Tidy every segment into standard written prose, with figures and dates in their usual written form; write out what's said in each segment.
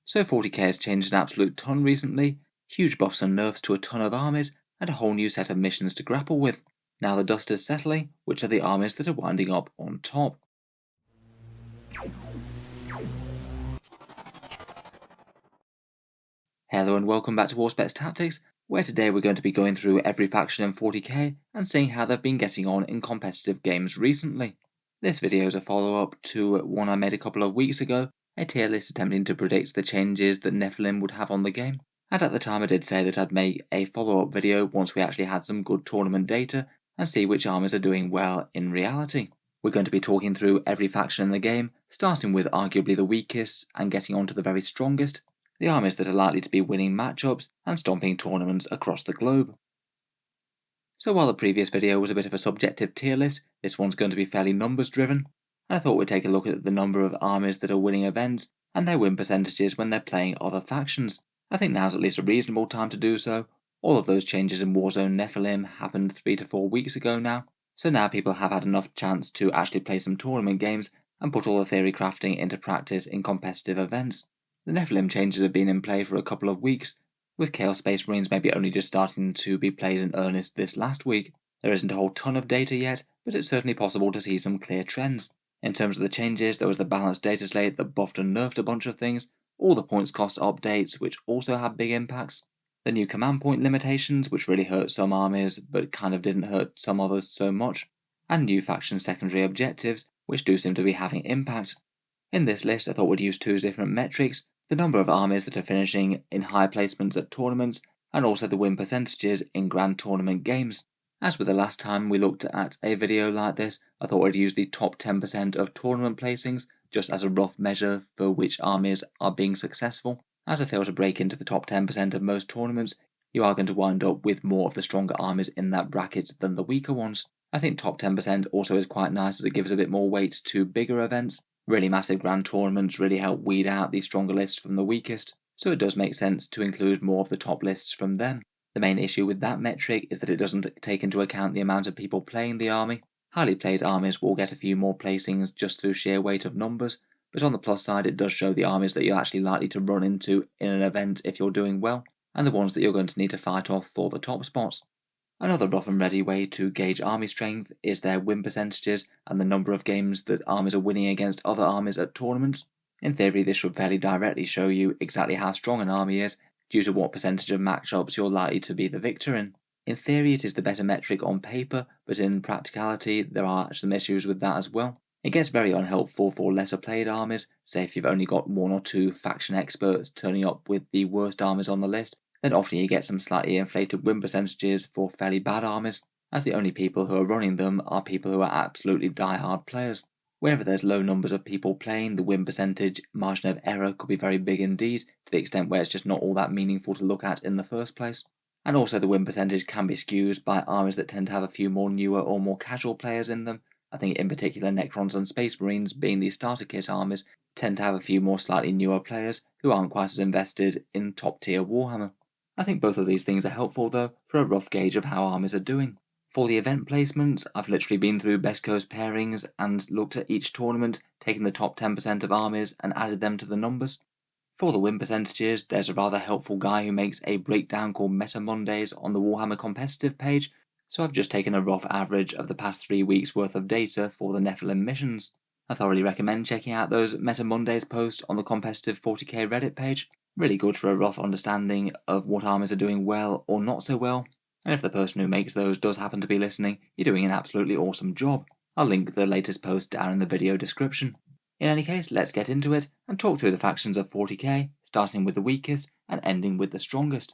So 40k has changed an absolute ton recently, huge buffs and nerfs to a ton of armies, and a whole new set of missions to grapple with. Now the dust is settling, which are the armies that are winding up on top? Hello and welcome back to Auspex Tactics, where today we're going to be going through every faction in 40k and seeing how they've been getting on in competitive games recently. This video is a follow-up to one I made a couple of weeks ago, a tier list attempting to predict the changes that Nephilim would have on the game, and at the time I did say that I'd make a follow-up video once we actually had some good tournament data and see which armies are doing well in reality. We're going to be talking through every faction in the game, starting with arguably the weakest and getting on to the very strongest, the armies that are likely to be winning matchups and stomping tournaments across the globe. So while the previous video was a bit of a subjective tier list, this one's going to be fairly numbers driven, and I thought we'd take a look at the number of armies that are winning events and their win percentages when they're playing other factions. I think now's at least a reasonable time to do so. All of those changes in Warzone Nephilim happened 3 to 4 weeks ago now, so now people have had enough chance to actually play some tournament games and put all the theory crafting into practice in competitive events. The Nephilim changes have been in play for a couple of weeks, with Chaos Space Marines maybe only just starting to be played in earnest this last week. There isn't a whole ton of data yet, but it's certainly possible to see some clear trends. In terms of the changes, there was the balanced data slate that buffed and nerfed a bunch of things, all the points cost updates which also had big impacts, the new command point limitations which really hurt some armies but kind of didn't hurt some others so much, and new faction secondary objectives which do seem to be having impact. In this list I thought we'd use two different metrics, the number of armies that are finishing in high placements at tournaments, and also the win percentages in grand tournament games. As with the last time we looked at a video like this, I thought I'd use the top 10% of tournament placings just as a rough measure for which armies are being successful. As I fail to break into the top 10% of most tournaments, you are going to wind up with more of the stronger armies in that bracket than the weaker ones. I think top 10% also is quite nice as it gives a bit more weight to bigger events. Really massive grand tournaments really help weed out the stronger lists from the weakest, so it does make sense to include more of the top lists from them. The main issue with that metric is that it doesn't take into account the amount of people playing the army. Highly played armies will get a few more placings just through sheer weight of numbers, but on the plus side it does show the armies that you're actually likely to run into in an event if you're doing well, and the ones that you're going to need to fight off for the top spots. Another rough and ready way to gauge army strength is their win percentages and the number of games that armies are winning against other armies at tournaments. In theory, this should fairly directly show you exactly how strong an army is due to what percentage of matchups you're likely to be the victor in. In theory, it is the better metric on paper, but in practicality, there are some issues with that as well. It gets very unhelpful for lesser played armies, say if you've only got one or two faction experts turning up with the worst armies on the list, then often you get some slightly inflated win percentages for fairly bad armies, as the only people who are running them are people who are absolutely die-hard players. Wherever there's low numbers of people playing, the win percentage margin of error could be very big indeed, to the extent where it's just not all that meaningful to look at in the first place. And also the win percentage can be skewed by armies that tend to have a few more newer or more casual players in them. I think in particular Necrons and Space Marines, being the starter kit armies, tend to have a few more slightly newer players who aren't quite as invested in top tier Warhammer. I think both of these things are helpful though for a rough gauge of how armies are doing. For the event placements, I've literally been through Best Coast pairings and looked at each tournament, taken the top 10% of armies and added them to the numbers. For the win percentages, there's a rather helpful guy who makes a breakdown called Meta Mondays on the Warhammer competitive page, so I've just taken a rough average of the past 3 weeks worth of data for the Nephilim missions. I thoroughly recommend checking out those Meta Mondays posts on the competitive 40k Reddit page. Really good for a rough understanding of what armies are doing well or not so well, and if the person who makes those does happen to be listening, you're doing an absolutely awesome job. I'll link the latest post down in the video description. In any case, let's get into it and talk through the factions of 40k, starting with the weakest and ending with the strongest.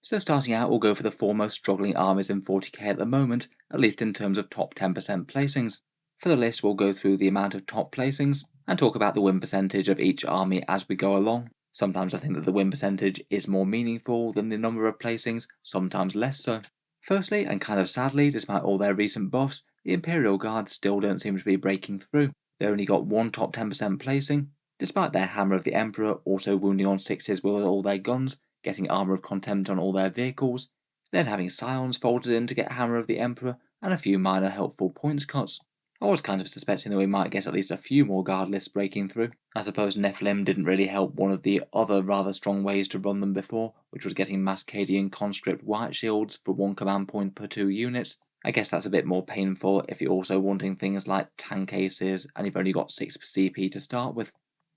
So starting out, we'll go for the four most struggling armies in 40k at the moment, at least in terms of top 10% placings. For the list, we'll go through the amount of top placings and talk about the win percentage of each army as we go along. Sometimes I think that the win percentage is more meaningful than the number of placings, sometimes less so. Firstly, and kind of sadly, despite all their recent buffs, the Imperial Guards still don't seem to be breaking through. They only got one top 10% placing, despite their Hammer of the Emperor also wounding on 6s with all their guns, getting Armour of Contempt on all their vehicles, then having Scions folded in to get Hammer of the Emperor, and a few minor helpful points cuts. I was kind of suspecting that we might get at least a few more guard lists breaking through. I suppose Nephilim didn't really help one of the other rather strong ways to run them before, which was getting Mascadian conscript white shields for 1 command point per 2 units. I guess that's a bit more painful if you're also wanting things like tank aces and you've only got 6 CP to start with.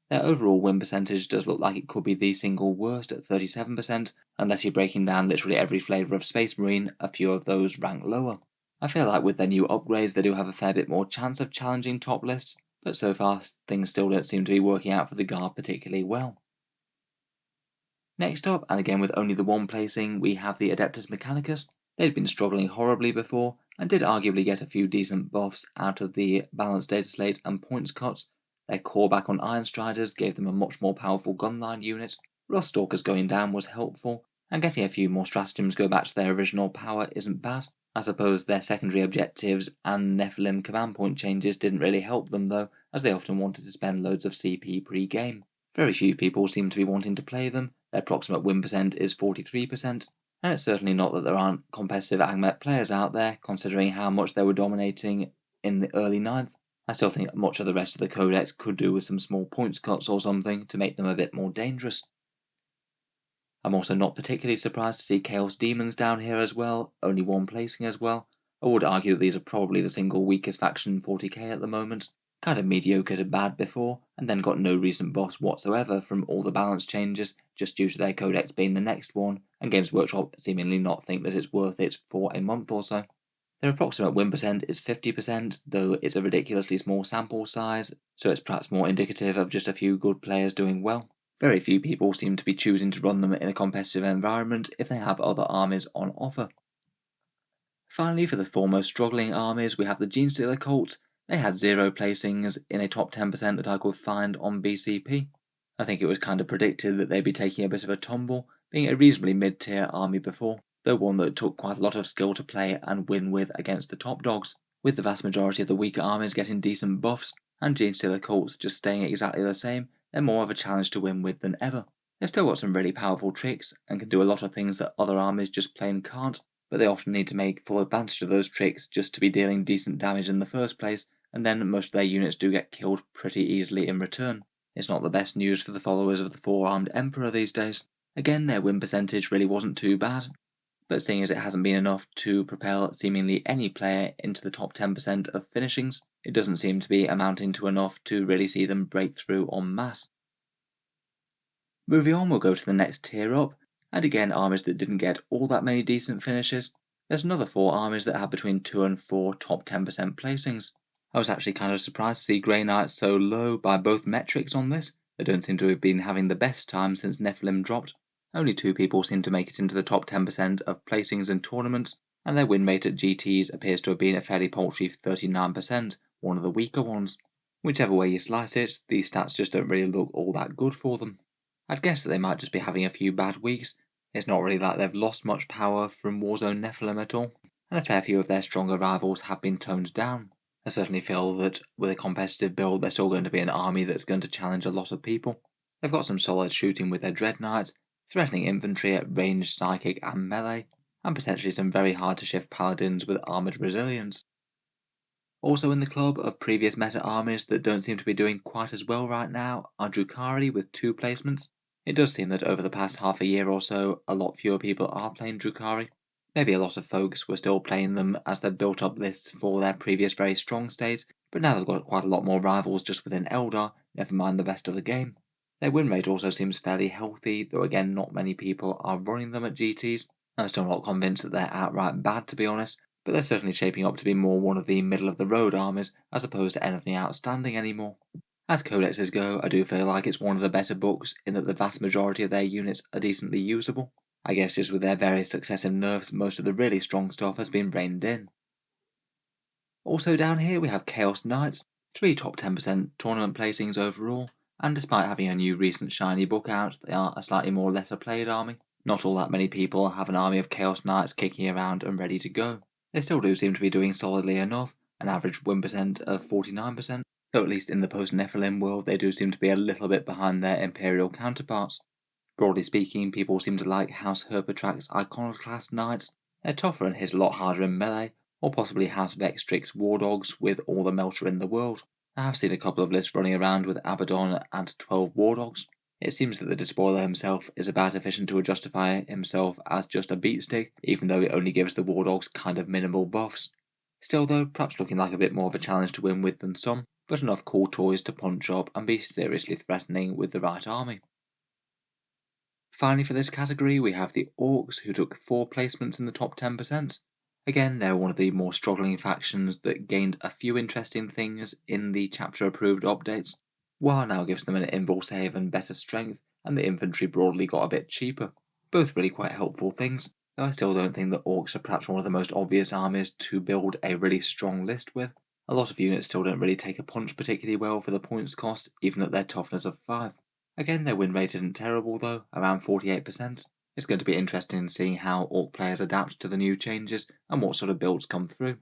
Their overall win percentage does look like it could be the single worst at 37%, unless you're breaking down literally every flavour of Space Marine, a few of those rank lower. I feel like with their new upgrades they do have a fair bit more chance of challenging top lists, but so far things still don't seem to be working out for the Guard particularly well. Next up, and again with only the one placing, we have the Adeptus Mechanicus. They'd been struggling horribly before, and did arguably get a few decent buffs out of the balanced data slate and points cuts. Their core back on Iron Striders gave them a much more powerful gunline unit, Ruststalkers going down was helpful, and getting a few more stratagems go back to their original power isn't bad. I suppose their secondary objectives and Nephilim command point changes didn't really help them though, as they often wanted to spend loads of CP pre-game. Very few people seem to be wanting to play them, their approximate win percent is 43%, and it's certainly not that there aren't competitive Admech players out there, considering how much they were dominating in the early 9th. I still think much of the rest of the codex could do with some small points cuts or something to make them a bit more dangerous. I'm also not particularly surprised to see Chaos Demons down here as well, only one placing as well. I would argue that these are probably the single weakest faction in 40k at the moment. Kind of mediocre to bad before, and then got no recent buffs whatsoever from all the balance changes, just due to their codex being the next one, and Games Workshop seemingly not think that it's worth it for a month or so. Their approximate win percent is 50%, though it's a ridiculously small sample size, so it's perhaps more indicative of just a few good players doing well. Very few people seem to be choosing to run them in a competitive environment if they have other armies on offer. Finally, for the foremost struggling armies, we have the Genestealer Cults. They had 0 placings in a top 10% that I could find on BCP. I think it was kind of predicted that they'd be taking a bit of a tumble, being a reasonably mid-tier army before, though one that took quite a lot of skill to play and win with against the top dogs, with the vast majority of the weaker armies getting decent buffs, and Genestealer Cults just staying exactly the same. They're more of a challenge to win with than ever. They've still got some really powerful tricks and can do a lot of things that other armies just plain can't, but they often need to make full advantage of those tricks just to be dealing decent damage in the first place, and then most of their units do get killed pretty easily in return. It's not the best news for the followers of the four-armed Emperor these days. Again, their win percentage really wasn't too bad, but seeing as it hasn't been enough to propel seemingly any player into the top 10% of finishings, it doesn't seem to be amounting to enough to really see them break through en masse. Moving on, we'll go to the next tier up, and again armies that didn't get all that many decent finishes. There's another 4 armies that have between 2 and 4 top 10% placings. I was actually kind of surprised to see Grey Knights so low by both metrics on this. They don't seem to have been having the best time since Nephilim dropped. Only 2 people seem to make it into the top 10% of placings in tournaments, and their win rate at GTs appears to have been a fairly paltry 39%, one of the weaker ones. Whichever way you slice it, these stats just don't really look all that good for them. I'd guess that they might just be having a few bad weeks. It's not really like they've lost much power from Warzone Nephilim at all, and a fair few of their stronger rivals have been toned down. I certainly feel that with a competitive build they're still going to be an army that's going to challenge a lot of people. They've got some solid shooting with their Dread Knights, threatening infantry at ranged, psychic and melee, and potentially some very hard to shift paladins with armoured resilience. Also in the club of previous meta armies that don't seem to be doing quite as well right now are Drukhari with 2 placements. It does seem that over the past half a year or so, a lot fewer people are playing Drukhari. Maybe a lot of folks were still playing them as they've built up lists for their previous very strong state, but now they've got quite a lot more rivals just within Eldar, never mind the rest of the game. Their win rate also seems fairly healthy, though again not many people are running them at GTs. I'm still not convinced that they're outright bad to be honest, but they're certainly shaping up to be more one of the middle-of-the-road armies as opposed to anything outstanding anymore. As codexes go, I do feel like it's one of the better books in that the vast majority of their units are decently usable. I guess just with their various successive nerfs, most of the really strong stuff has been reined in. Also down here we have Chaos Knights, 3 top 10% tournament placings overall, and despite having a new recent shiny book out, they are a slightly more lesser played army. Not all that many people have an army of Chaos Knights kicking around and ready to go. They still do seem to be doing solidly enough, an average win percent of 49%, though at least in the post-Nephilim world they do seem to be a little bit behind their Imperial counterparts. Broadly speaking, people seem to like House Herpetrak's Iconoclast Knights. They're tougher and hit a lot harder in melee, or possibly House Vextrix War Dogs with all the Melter in the world. I have seen a couple of lists running around with Abaddon and 12 War Dogs. It seems that the Despoiler himself is about efficient to justify himself as just a beatstick, even though it only gives the War Dogs kind of minimal buffs. Still though, perhaps looking like a bit more of a challenge to win with than some, but enough cool toys to punch up and be seriously threatening with the right army. Finally for this category we have the Orks, who took 4 placements in the top 10%. Again, they're one of the more struggling factions that gained a few interesting things in the chapter approved updates. War now gives them an invul save and better strength, and the infantry broadly got a bit cheaper. Both really quite helpful things, though I still don't think that Orks are perhaps one of the most obvious armies to build a really strong list with. A lot of units still don't really take a punch particularly well for the points cost, even at their toughness of 5. Again, their win rate isn't terrible though, around 48%. It's going to be interesting seeing how Orc players adapt to the new changes and what sort of builds come through.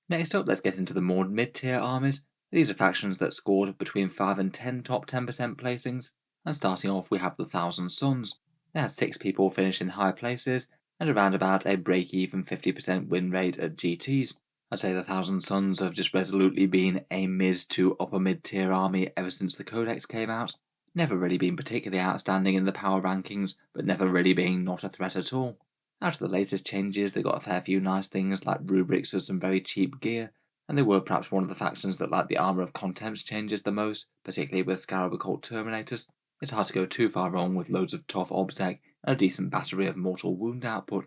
Next up, let's get into the more mid-tier armies. These are factions that scored between 5 and 10 top 10% placings, and starting off we have the Thousand Sons. They had 6 people finish in high places, and around about a break-even 50% win rate at GTs. I'd say the Thousand Sons have just resolutely been a mid to upper mid-tier army ever since the Codex came out. Never really been particularly outstanding in the power rankings, but never really being not a threat at all. Out of the latest changes, they got a fair few nice things like rubrics of some very cheap gear, and they were perhaps one of the factions that liked the Armour of Contempt's changes the most, particularly with Scarab Occult Terminators. It's hard to go too far wrong with loads of tough obsec and a decent battery of mortal wound output.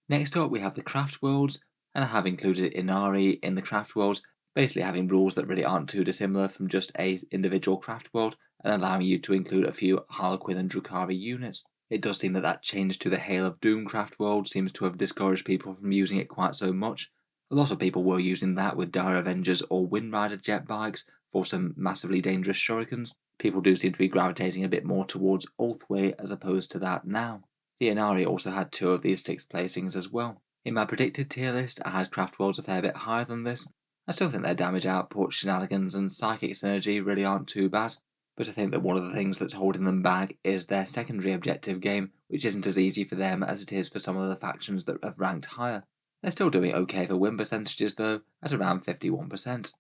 Next up we have the Craft Worlds, and I have included Inari in the Craft Worlds, basically having rules that really aren't too dissimilar from just a individual craft world, and allowing you to include a few Harlequin and Drukhari units. It does seem that that change to the Hail of Doom craft world seems to have discouraged people from using it quite so much. A lot of people were using that with Dire Avengers or Wind Rider jet bikes for some massively dangerous shurikens. People do seem to be gravitating a bit more towards Ulthway as opposed to that now. The Inari also had 2 of these 6 placings as well. In my predicted tier list, I had craft worlds a fair bit higher than this. I still think their damage output, shenanigans and psychic synergy really aren't too bad, but I think that one of the things that's holding them back is their secondary objective game, which isn't as easy for them as it is for some of the factions that have ranked higher. They're still doing okay for win percentages though, at around 51%.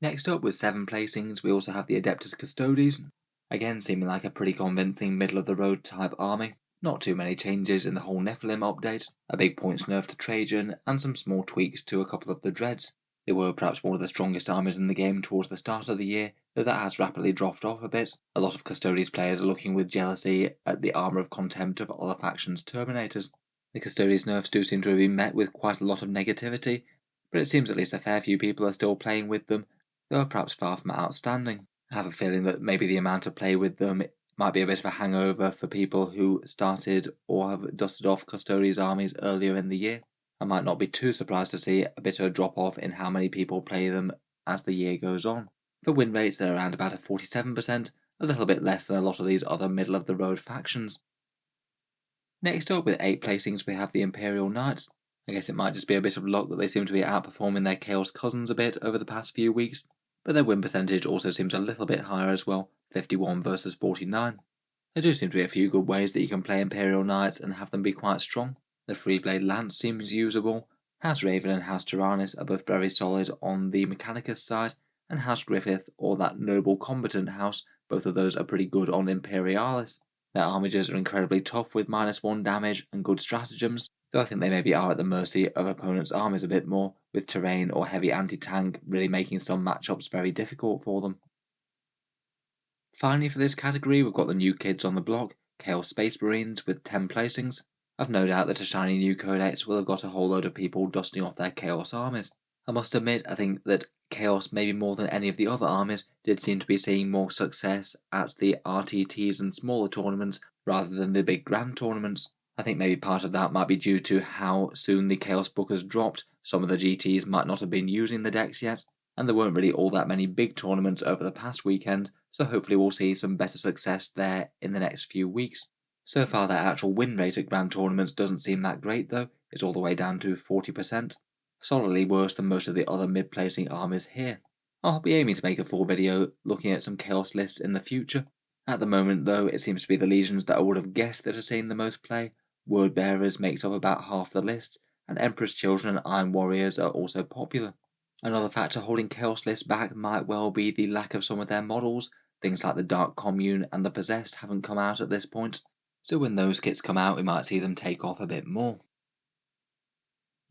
Next up, with 7 placings, we also have the Adeptus Custodes, again seeming like a pretty convincing middle of the road type army. Not too many changes in the whole Nephilim update, a big points nerf to Trajan, and some small tweaks to a couple of the dreads. They were perhaps one of the strongest armies in the game towards the start of the year, though that has rapidly dropped off a bit. A lot of Custodes players are looking with jealousy at the armour of contempt of other factions' Terminators. The Custodes nerfs do seem to have been met with quite a lot of negativity, but it seems at least a fair few people are still playing with them, though perhaps far from outstanding. I have a feeling that maybe the amount of play with them might be a bit of a hangover for people who started or have dusted off Custodes armies earlier in the year. I might not be too surprised to see a bit of a drop off in how many people play them as the year goes on. For win rates, they're around about a 47%, a little bit less than a lot of these other middle of the road factions. Next up, with 8 placings, we have the Imperial Knights. I guess it might just be a bit of luck that they seem to be outperforming their Chaos cousins a bit over the past few weeks, but their win percentage also seems a little bit higher as well, 51 versus 49. There do seem to be a few good ways that you can play Imperial Knights and have them be quite strong. The Freeblade Lance seems usable, House Raven and House Tyrannus are both very solid on the Mechanicus side, and House Griffith or that Noble Combatant house, both of those are pretty good on Imperialis. Their armigers are incredibly tough with -1 damage and good stratagems, though I think they maybe are at the mercy of opponents' armies a bit more, with terrain or heavy anti-tank really making some matchups very difficult for them. Finally for this category, we've got the new kids on the block, Chaos Space Marines with 10 placings. I've no doubt that a shiny new codex will have got a whole load of people dusting off their Chaos armies. I must admit, I think that Chaos, maybe more than any of the other armies, did seem to be seeing more success at the RTTs and smaller tournaments rather than the big grand tournaments. I think maybe part of that might be due to how soon the Chaos book has dropped. Some of the GTs might not have been using the decks yet, and there weren't really all that many big tournaments over the past weekend, so hopefully we'll see some better success there in the next few weeks. So far their actual win rate at grand tournaments doesn't seem that great though, it's all the way down to 40%. Solidly worse than most of the other mid-placing armies here. I'll be aiming to make a full video looking at some Chaos lists in the future. At the moment though, it seems to be the Legions that I would have guessed that are seeing the most play, Word Bearers makes up about half the list, and Emperor's Children and Iron Warriors are also popular. Another factor holding Chaos lists back might well be the lack of some of their models. Things like the Dark Commune and the Possessed haven't come out at this point, so when those kits come out we might see them take off a bit more.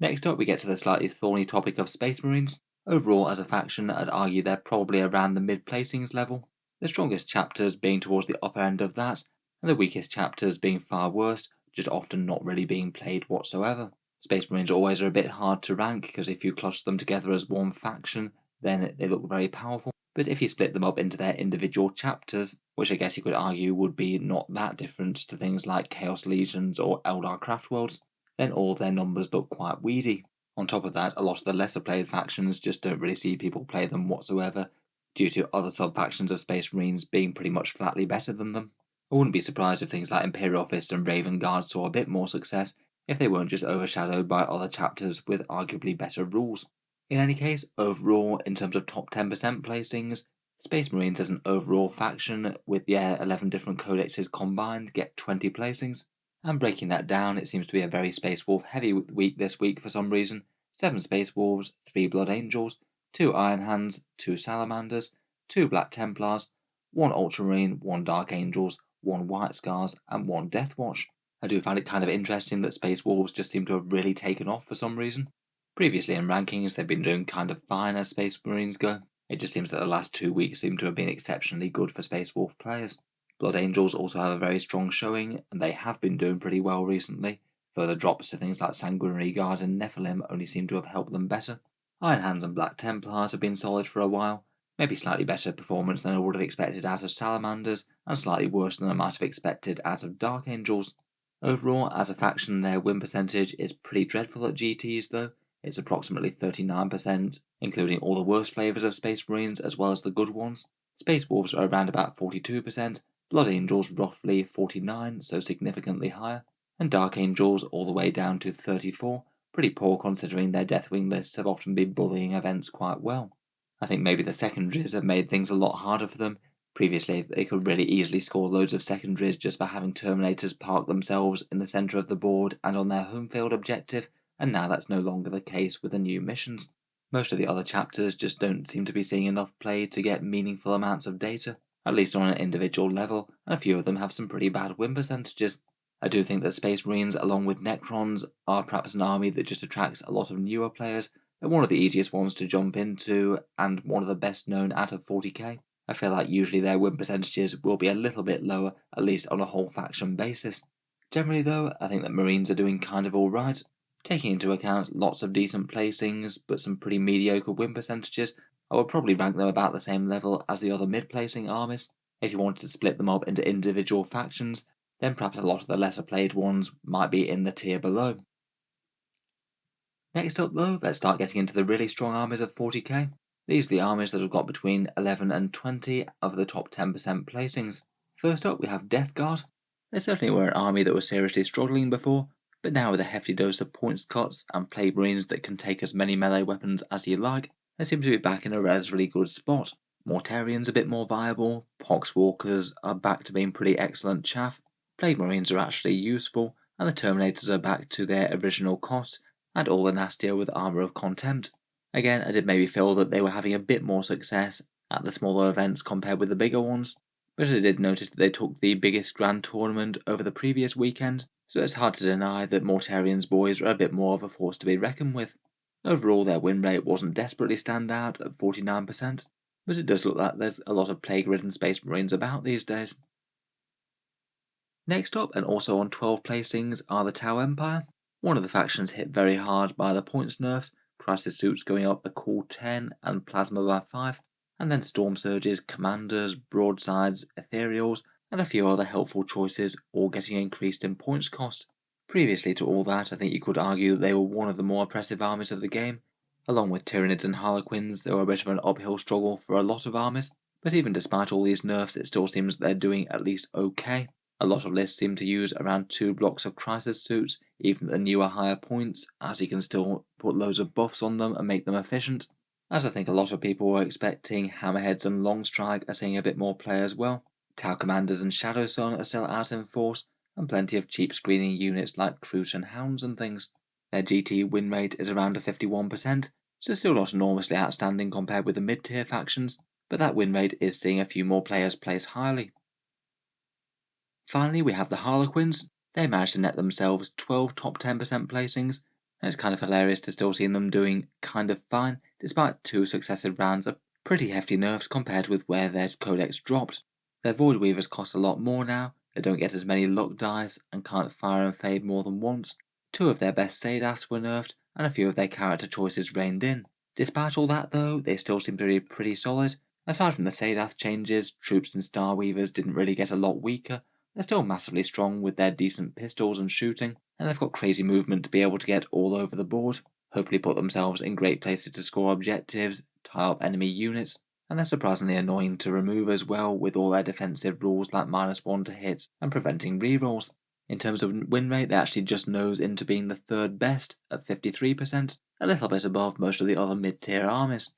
Next up we get to the slightly thorny topic of Space Marines. Overall as a faction I'd argue they're probably around the mid-placings level, the strongest chapters being towards the upper end of that, and the weakest chapters being far worse, just often not really being played whatsoever. Space Marines always are a bit hard to rank because if you cluster them together as one faction then they look very powerful, but if you split them up into their individual chapters, which I guess you could argue would be not that different to things like Chaos Legions or Eldar Craftworlds, then all of their numbers look quite weedy. On top of that, a lot of the lesser played factions just don't really see people play them whatsoever, due to other sub-factions of Space Marines being pretty much flatly better than them. I wouldn't be surprised if things like Imperial Fist and Raven Guard saw a bit more success if they weren't just overshadowed by other chapters with arguably better rules. In any case, overall, in terms of top 10% placings, Space Marines as an overall faction with 11 different codexes combined get 20 placings. And breaking that down, it seems to be a very Space Wolf heavy week this week for some reason. 7 Space Wolves, 3 Blood Angels, 2 Iron Hands, 2 Salamanders, 2 Black Templars, 1 Ultramarine, 1 Dark Angels, 1 White Scars, and 1 Deathwatch. I do find it kind of interesting that Space Wolves just seem to have really taken off for some reason. Previously in rankings they've been doing kind of fine as Space Marines go. It just seems that the last 2 weeks seem to have been exceptionally good for Space Wolf players. Blood Angels also have a very strong showing, and they have been doing pretty well recently. Further drops to things like Sanguinary Guard and Nephilim only seem to have helped them better. Iron Hands and Black Templars have been solid for a while, maybe slightly better performance than I would have expected out of Salamanders, and slightly worse than I might have expected out of Dark Angels. Overall, as a faction their win percentage is pretty dreadful at GTs though. It's approximately 39%, including all the worst flavours of Space Marines as well as the good ones. Space Wolves are around about 42%, Blood Angels roughly 49%, so significantly higher, and Dark Angels all the way down to 34%, pretty poor considering their Deathwing lists have often been bullying events quite well. I think maybe the secondaries have made things a lot harder for them. Previously they could really easily score loads of secondaries just by having Terminators park themselves in the centre of the board and on their home field objective, and now that's no longer the case with the new missions. Most of the other chapters just don't seem to be seeing enough play to get meaningful amounts of data, at least on an individual level, and a few of them have some pretty bad win percentages. I do think that Space Marines, along with Necrons, are perhaps an army that just attracts a lot of newer players, and one of the easiest ones to jump into, and one of the best known out of 40k. I feel like usually their win percentages will be a little bit lower, at least on a whole faction basis. Generally though, I think that Marines are doing kind of alright. Taking into account lots of decent placings, but some pretty mediocre win percentages, I would probably rank them about the same level as the other mid-placing armies. If you wanted to split them up into individual factions, then perhaps a lot of the lesser played ones might be in the tier below. Next up though, let's start getting into the really strong armies of 40k. These are the armies that have got between 11 and 20 of the top 10% placings. First up we have Death Guard. They certainly were an army that was seriously struggling before, but now with a hefty dose of points cuts and Plague Marines that can take as many melee weapons as you like, they seem to be back in a relatively good spot. Mortarians a bit more viable, Poxwalkers are back to being pretty excellent chaff, Plague Marines are actually useful, and the Terminators are back to their original cost, and all the nastier with Armour of Contempt. Again, I did maybe feel that they were having a bit more success at the smaller events compared with the bigger ones, but I did notice that they took the biggest grand tournament over the previous weekend, so it's hard to deny that Mortarian's boys are a bit more of a force to be reckoned with. Overall their win rate wasn't desperately standout at 49%, but it does look like there's a lot of plague-ridden Space Marines about these days. Next up, and also on 12 placings, are the Tau Empire. One of the factions hit very hard by the points nerfs, Crisis Suits going up a cool 10 and Plasma by 5, and then Storm Surges, Commanders, Broadsides, Ethereals, and a few other helpful choices, all getting increased in points cost. Previously to all that, I think you could argue that they were one of the more oppressive armies of the game. Along with Tyranids and Harlequins, they were a bit of an uphill struggle for a lot of armies, but even despite all these nerfs, it still seems that they're doing at least okay. A lot of lists seem to use around 2 blocks of Crisis Suits, even at the newer higher points, as you can still put loads of buffs on them and make them efficient. As I think a lot of people were expecting, Hammerheads and Longstrike are seeing a bit more play as well. Tau Commanders and Shadow Sun are still out in force, and plenty of cheap screening units like Crews and Hounds and things. Their GT win rate is around a 51%, so still not enormously outstanding compared with the mid-tier factions, but that win rate is seeing a few more players place highly. Finally, we have the Harlequins. They managed to net themselves 12 top 10% placings, and it's kind of hilarious to still see them doing kind of fine, despite 2 successive rounds of pretty hefty nerfs compared with where their codex dropped. Their Void Weavers cost a lot more now, they don't get as many luck dice, and can't fire and fade more than once. 2 of their best Sadaths were nerfed, and a few of their character choices reined in. Despite all that though, they still seem to be pretty solid. Aside from the Sadath changes, Troops and Star Weavers didn't really get a lot weaker. They're still massively strong with their decent pistols and shooting, and they've got crazy movement to be able to get all over the board, hopefully put themselves in great places to score objectives, tie up enemy units, and they're surprisingly annoying to remove as well with all their defensive rules like -1 to hits and preventing rerolls. In terms of win rate, they actually just nose into being the 3rd best at 53%, a little bit above most of the other mid-tier armies.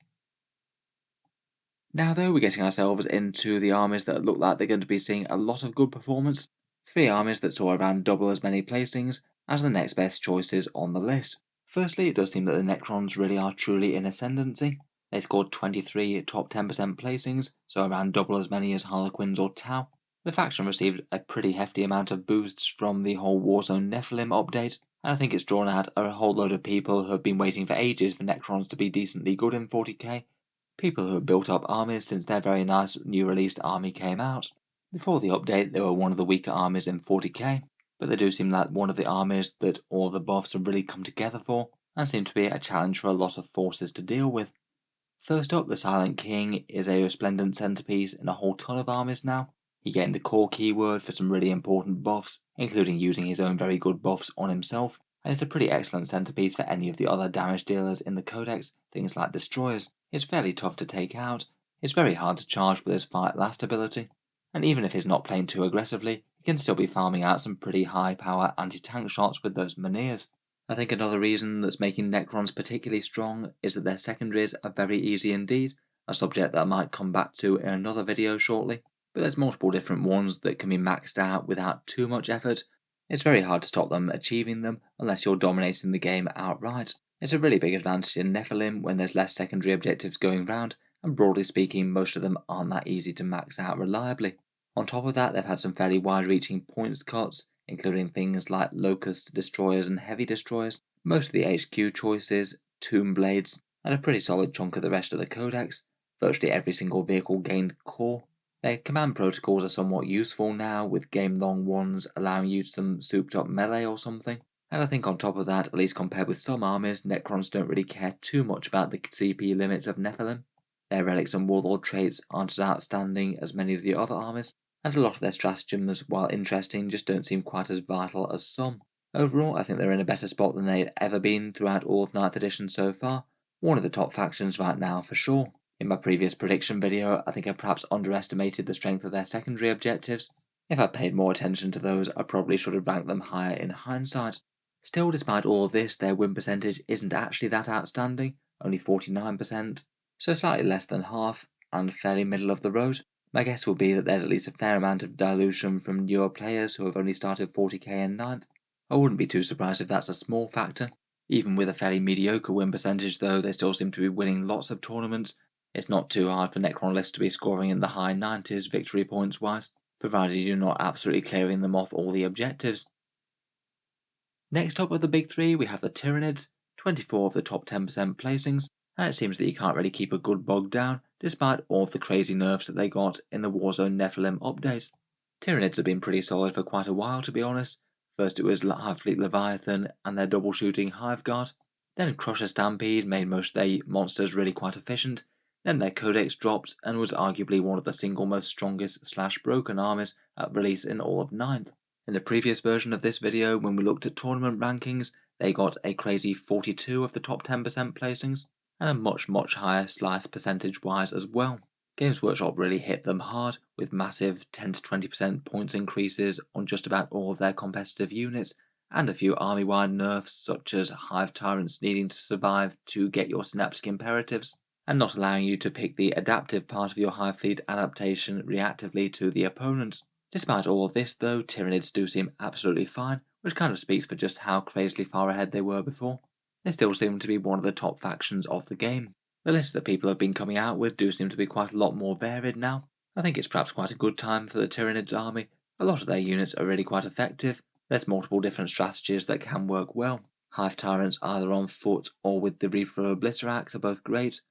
Now though, we're getting ourselves into the armies that look like they're going to be seeing a lot of good performance. 3 armies that saw around double as many placings as the next best choices on the list. Firstly, it does seem that the Necrons really are truly in ascendancy. They scored 23 top 10% placings, so around double as many as Harlequins or Tau. The faction received a pretty hefty amount of boosts from the whole Warzone Nephilim update, and I think it's drawn out a whole load of people who have been waiting for ages for Necrons to be decently good in 40k. People who have built up armies since their very nice new released army came out. Before the update, they were one of the weaker armies in 40k, but they do seem like one of the armies that all the buffs have really come together for, and seem to be a challenge for a lot of forces to deal with. First up, the Silent King is a resplendent centerpiece in a whole ton of armies now. He gained the core keyword for some really important buffs, including using his own very good buffs on himself, and it's a pretty excellent centerpiece for any of the other damage dealers in the codex, things like Destroyers. It's fairly tough to take out, it's very hard to charge with his Fight Last ability, and even if he's not playing too aggressively, he can still be farming out some pretty high power anti-tank shots with those Menhirs. I think another reason that's making Necrons particularly strong is that their secondaries are very easy indeed, a subject that I might come back to in another video shortly, but there's multiple different ones that can be maxed out without too much effort. It's very hard to stop them achieving them unless you're dominating the game outright. It's a really big advantage in Nephilim when there's less secondary objectives going round, and broadly speaking most of them aren't that easy to max out reliably. On top of that, they've had some fairly wide-reaching points cuts, including things like Locust Destroyers and Heavy Destroyers, most of the HQ choices, Tomb Blades, and a pretty solid chunk of the rest of the codex. Virtually every single vehicle gained core. Their command protocols are somewhat useful now, with game-long ones allowing you some souped-up melee or something. And I think on top of that, at least compared with some armies, Necrons don't really care too much about the CP limits of Nephilim. Their relics and warlord traits aren't as outstanding as many of the other armies, and a lot of their stratagems, while interesting, just don't seem quite as vital as some. Overall, I think they're in a better spot than they've ever been throughout all of 9th edition so far, one of the top factions right now for sure. In my previous prediction video, I think I perhaps underestimated the strength of their secondary objectives. If I'd paid more attention to those, I probably should have ranked them higher in hindsight. Still, despite all of this, their win percentage isn't actually that outstanding, only 49%, so slightly less than half, and fairly middle of the road. My guess would be that there's at least a fair amount of dilution from newer players who have only started 40k in 9th. I wouldn't be too surprised if that's a small factor. Even with a fairly mediocre win percentage though, they still seem to be winning lots of tournaments. It's not too hard for Necron lists to be scoring in the high 90s victory points wise, provided you're not absolutely clearing them off all the objectives. Next up of the big 3 we have the Tyranids, 24 of the top 10% placings, and it seems that you can't really keep a good bog down despite all of the crazy nerfs that they got in the Warzone Nephilim update. Tyranids have been pretty solid for quite a while to be honest. First it was Hive Fleet Leviathan and their double shooting Hive Guard, then Crusher Stampede made most of their monsters really quite efficient, then their codex dropped and was arguably one of the single most strongest / broken armies at release in all of 9th. In the previous version of this video, when we looked at tournament rankings, they got a crazy 42 of the top 10% placings, and a much higher slice percentage wise as well. Games Workshop really hit them hard, with massive 10 to 20% points increases on just about all of their competitive units, and a few army-wide nerfs such as Hive Tyrants needing to survive to get your synaptic imperatives, and not allowing you to pick the adaptive part of your Hive Fleet adaptation reactively to the opponents. Despite all of this though, Tyranids do seem absolutely fine, which kind of speaks for just how crazily far ahead they were before. They still seem to be one of the top factions of the game. The lists that people have been coming out with do seem to be quite a lot more varied now. I think it's perhaps quite a good time for the Tyranids army. A lot of their units are really quite effective. There's multiple different strategies that can work well. Hive Tyrants either on foot or with the Reaper Obliterax are both great.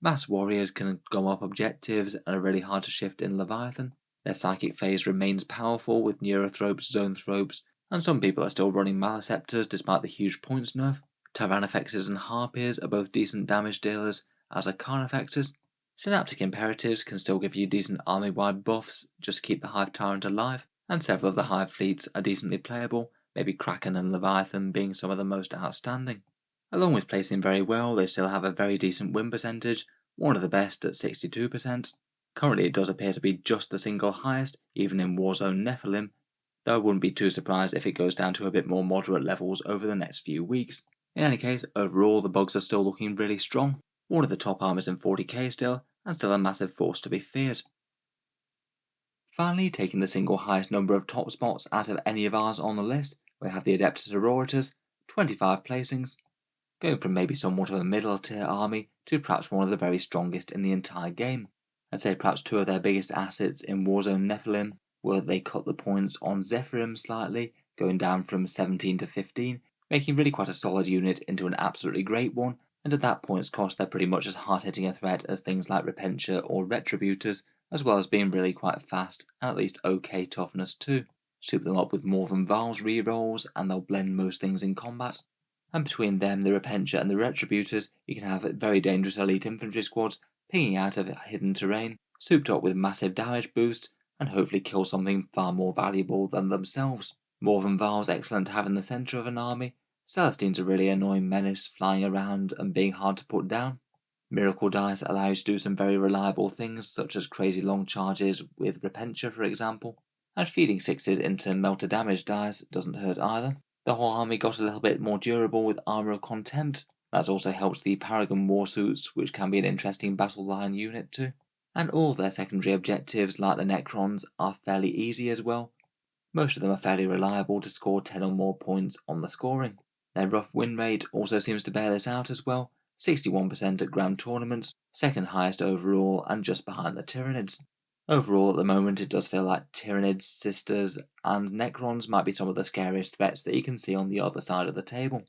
Mass Warriors can go up objectives and are really hard to shift in Leviathan. Their psychic phase remains powerful with Neurothropes, Zoanthropes, and some people are still running Maleceptors despite the huge points nerf. Tyrannofexes and Harpies are both decent damage dealers, as are Carnifexes. Synaptic Imperatives can still give you decent army-wide buffs just to keep the Hive Tyrant alive, and several of the Hive fleets are decently playable, maybe Kraken and Leviathan being some of the most outstanding. Along with placing very well, they still have a very decent win percentage, one of the best at 62%. Currently it does appear to be just the single highest, even in Warzone Nephilim, though I wouldn't be too surprised if it goes down to a bit more moderate levels over the next few weeks. In any case, overall the bugs are still looking really strong, one of the top armies in 40k still, and still a massive force to be feared. Finally, taking the single highest number of top spots out of any of ours on the list, we have the Adeptus Auroritas, 25 placings, going from maybe somewhat of a middle tier army to perhaps one of the very strongest in the entire game. I'd say perhaps two of their biggest assets in Warzone Nephilim were they cut the points on Zephyrim slightly, going down from 17 to 15, making really quite a solid unit into an absolutely great one, and at that points cost they're pretty much as hard-hitting a threat as things like Repentia or Retributors, as well as being really quite fast and at least okay toughness too. Soup them up with more than Val's rerolls and they'll blend most things in combat. And between them, the Repentia and the Retributors, you can have very dangerous elite infantry squads pinging out of hidden terrain, souped up with massive damage boosts, and hopefully kill something far more valuable than themselves. More than Val's excellent to have in the centre of an army, Celestine's a really annoying menace flying around and being hard to put down. Miracle Dice allow you to do some very reliable things, such as crazy long charges with Repentia for example, and feeding sixes into melter damage dice doesn't hurt either. The whole army got a little bit more durable with Armour of Contempt. That's also helped the Paragon Warsuits, which can be an interesting battle line unit too. And all of their secondary objectives, like the Necrons, are fairly easy as well. Most of them are fairly reliable to score 10 or more points on the scoring. Their rough win rate also seems to bear this out as well, 61% at grand tournaments, second highest overall and just behind the Tyranids. Overall, at the moment, it does feel like Tyranids, Sisters, and Necrons might be some of the scariest threats that you can see on the other side of the table.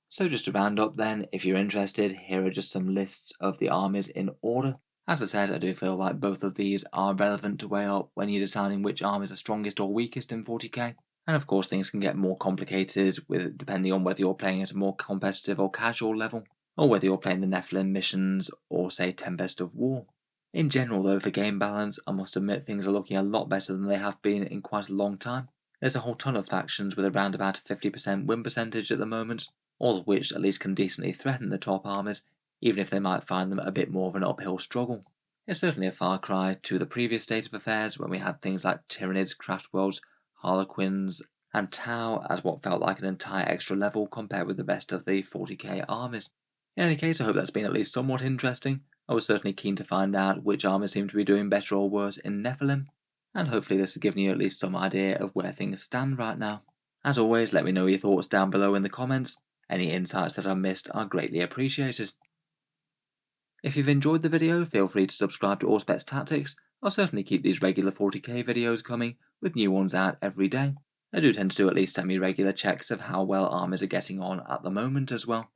So just to round up then, if you're interested, here are just some lists of the armies in order. As I said, I do feel like both of these are relevant to weigh up when you're deciding which armies are strongest or weakest in 40k. And of course things can get more complicated depending on whether you're playing at a more competitive or casual level, or whether you're playing the Nephilim missions or say Tempest of War. In general though, for game balance, I must admit things are looking a lot better than they have been in quite a long time. There's a whole ton of factions with around about a 50% win percentage at the moment, all of which at least can decently threaten the top armies, even if they might find them a bit more of an uphill struggle. It's certainly a far cry to the previous state of affairs when we had things like Tyranids, Craftworlds, Harlequins, and Tau as what felt like an entire extra level compared with the rest of the 40k armies. In any case, I hope that's been at least somewhat interesting. I was certainly keen to find out which armies seem to be doing better or worse in Nephilim, and hopefully this has given you at least some idea of where things stand right now. As always, let me know your thoughts down below in the comments. Any insights that I missed are greatly appreciated. If you've enjoyed the video, feel free to subscribe to Auspex Tactics. I'll certainly keep these regular 40k videos coming, with new ones out every day. I do tend to do at least semi-regular checks of how well armies are getting on at the moment as well.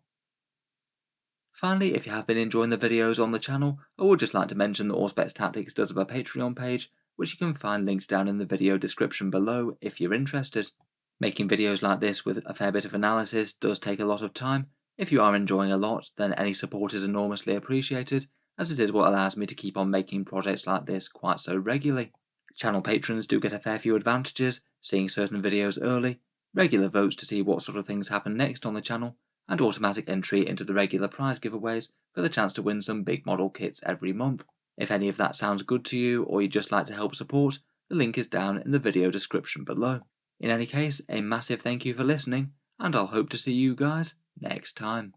Finally, if you have been enjoying the videos on the channel, I would just like to mention that Auspex Tactics does have a Patreon page, which you can find links down in the video description below if you're interested. Making videos like this with a fair bit of analysis does take a lot of time. If you are enjoying a lot, then any support is enormously appreciated, as it is what allows me to keep on making projects like this quite so regularly. Channel patrons do get a fair few advantages, seeing certain videos early, regular votes to see what sort of things happen next on the channel, and automatic entry into the regular prize giveaways for the chance to win some big model kits every month. If any of that sounds good to you, or you'd just like to help support, the link is down in the video description below. In any case, a massive thank you for listening, and I'll hope to see you guys next time.